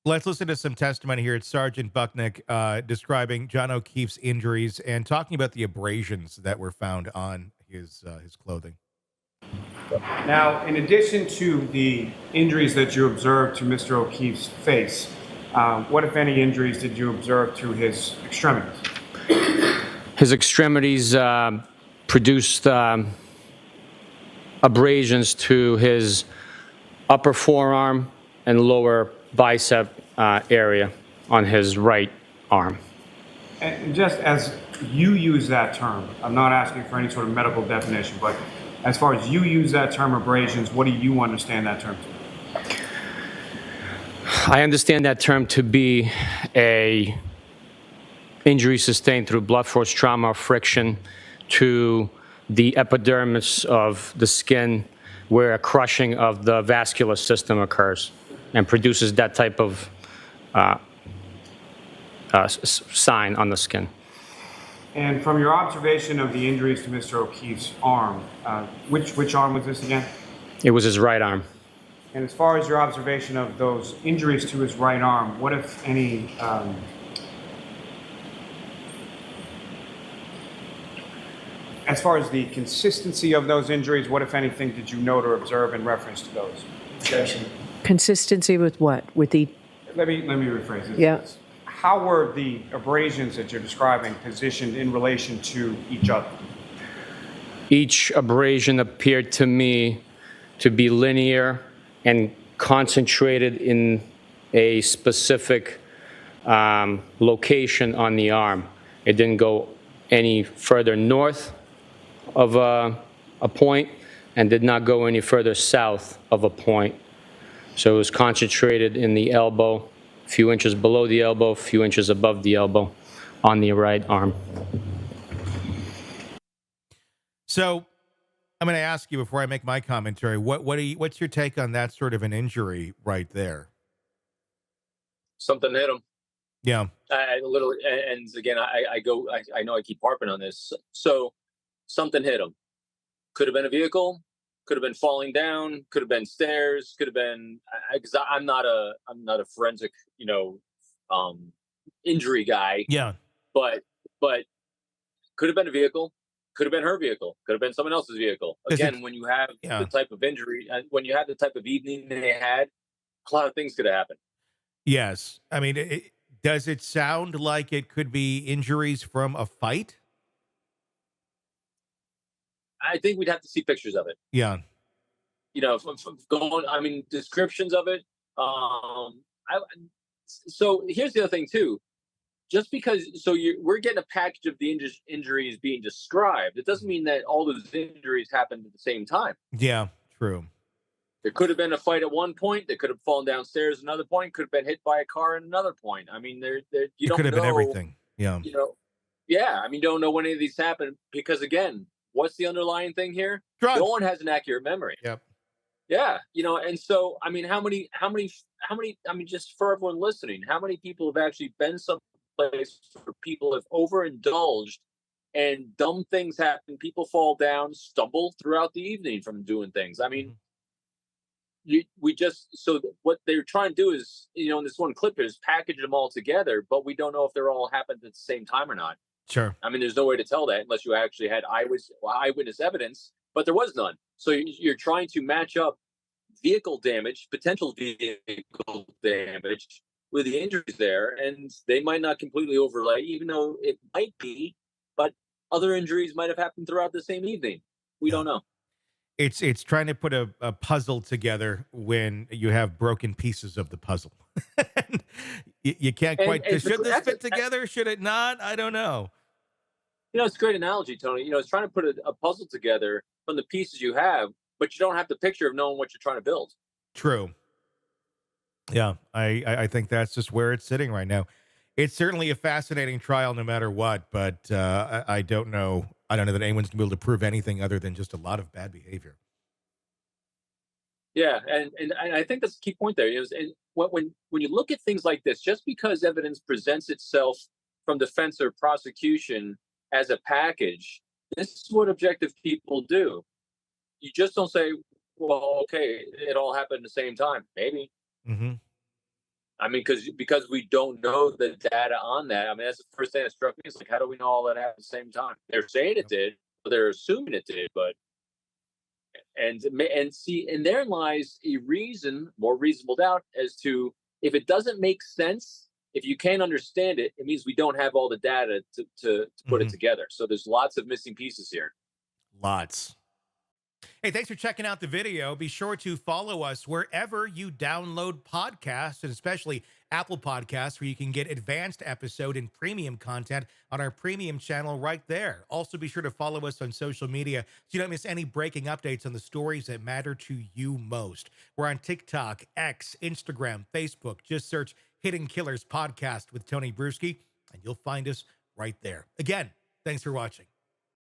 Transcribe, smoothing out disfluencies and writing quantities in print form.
Let's listen to some testimony here. It's Sergeant Bucknick describing John O'Keefe's injuries and talking about the abrasions that were found on his clothing. Now, in addition to the injuries that you observed to Mr. O'Keefe's face, what, if any, injuries did you observe to his extremities? His extremities produced abrasions to his upper forearm and lower bicep area on his right arm. And just as you use that term, I'm not asking for any sort of medical definition, but as far as you use that term abrasions, what do you understand that term to be? I understand that term to be a injury sustained through blunt force trauma or friction to the epidermis of the skin, where a crushing of the vascular system occurs and produces that type of sign on the skin. And from your observation of the injuries to Mr. O'Keefe's arm, which arm was this again? It was his right arm. And as far as your observation of those injuries to his right arm, what, if any, as far as the consistency of those injuries, what, if anything, did you note or observe in reference to those? Objection. Consistency with what? With the... Let me rephrase it. Yeah. How were the abrasions that you're describing positioned in relation to each other? Each abrasion appeared to me to be linear and concentrated in a specific location on the arm. It didn't go any further north of a point and did not go any further south of a point. So it was concentrated in the elbow, a few inches below the elbow, a few inches above the elbow on the right arm. So I'm going to ask you before I make my commentary, what's your take on that sort of an injury right there? Something hit him. Yeah. I literally, and again, I know I keep harping on this. So something hit him. Could have been a vehicle, could have been falling down, could have been stairs, could have been, because I'm not a forensic, injury guy. Yeah. But could have been a vehicle, could have been her vehicle, could have been someone else's vehicle. Again, when you have the type of injury, when you have the type of evening they had, a lot of things could have happened. Yes. I mean, does it sound like it could be injuries from a fight? I think we'd have to see pictures of it. Yeah. Descriptions of it. So here's the other thing too. Just because, we're getting a package of the injuries being described, it doesn't mean that all those injuries happened at the same time. Yeah, true. There could have been a fight at one point. They could have fallen downstairs at another point. Could have been hit by a car at another point. I mean, you could have been everything. Yeah. You don't know when any of these happened because, again, what's the underlying thing here? Drugs. No one has an accurate memory. Yep. Yeah, and so I mean, how many? I mean, just for everyone listening, how many people have actually been someplace where people have overindulged and dumb things happen? People fall down, stumble throughout the evening from doing things. I mean, what they're trying to do is, in this one clip is package them all together, but we don't know if they're all happened at the same time or not. Sure. I mean, there's no way to tell that unless you actually had eyewitness evidence, but there was none. So you're trying to match up potential vehicle damage with the injuries there, and they might not completely overlay, even though it might be, but other injuries might have happened throughout the same evening. We don't know. It's trying to put a puzzle together when you have broken pieces of the puzzle. you can't quite. Should this fit together? Should it not? I don't know. It's a great analogy, Tony. It's trying to put a puzzle together from the pieces you have, but you don't have the picture of knowing what you're trying to build. True. Yeah, I think that's just where it's sitting right now. It's certainly a fascinating trial no matter what, but I don't know. I don't know that anyone's going to be able to prove anything other than just a lot of bad behavior. Yeah, and I think that's the key point there. And when you look at things like this, just because evidence presents itself from defense or prosecution as a package, this is what objective people do. You just don't say, well, okay, it all happened at the same time. Maybe. Mm-hmm. I mean, because we don't know the data on that. I mean, that's the first thing that struck me. It's like, how do we know all that happened at the same time? They're saying it did, or they're assuming it did, but and therein lies a reason, more reasonable doubt, as to if it doesn't make sense. If you can't understand it, it means we don't have all the data to put it together. So there's lots of missing pieces here. Lots. Hey, thanks for checking out the video. Be sure to follow us wherever you download podcasts, and especially Apple Podcasts, where you can get advanced episode and premium content on our premium channel right there. Also, be sure to follow us on social media so you don't miss any breaking updates on the stories that matter to you most. We're on TikTok, X, Instagram, Facebook. Just search Hidden Killers Podcast with Tony Brueski, and you'll find us right there. Again, thanks for watching.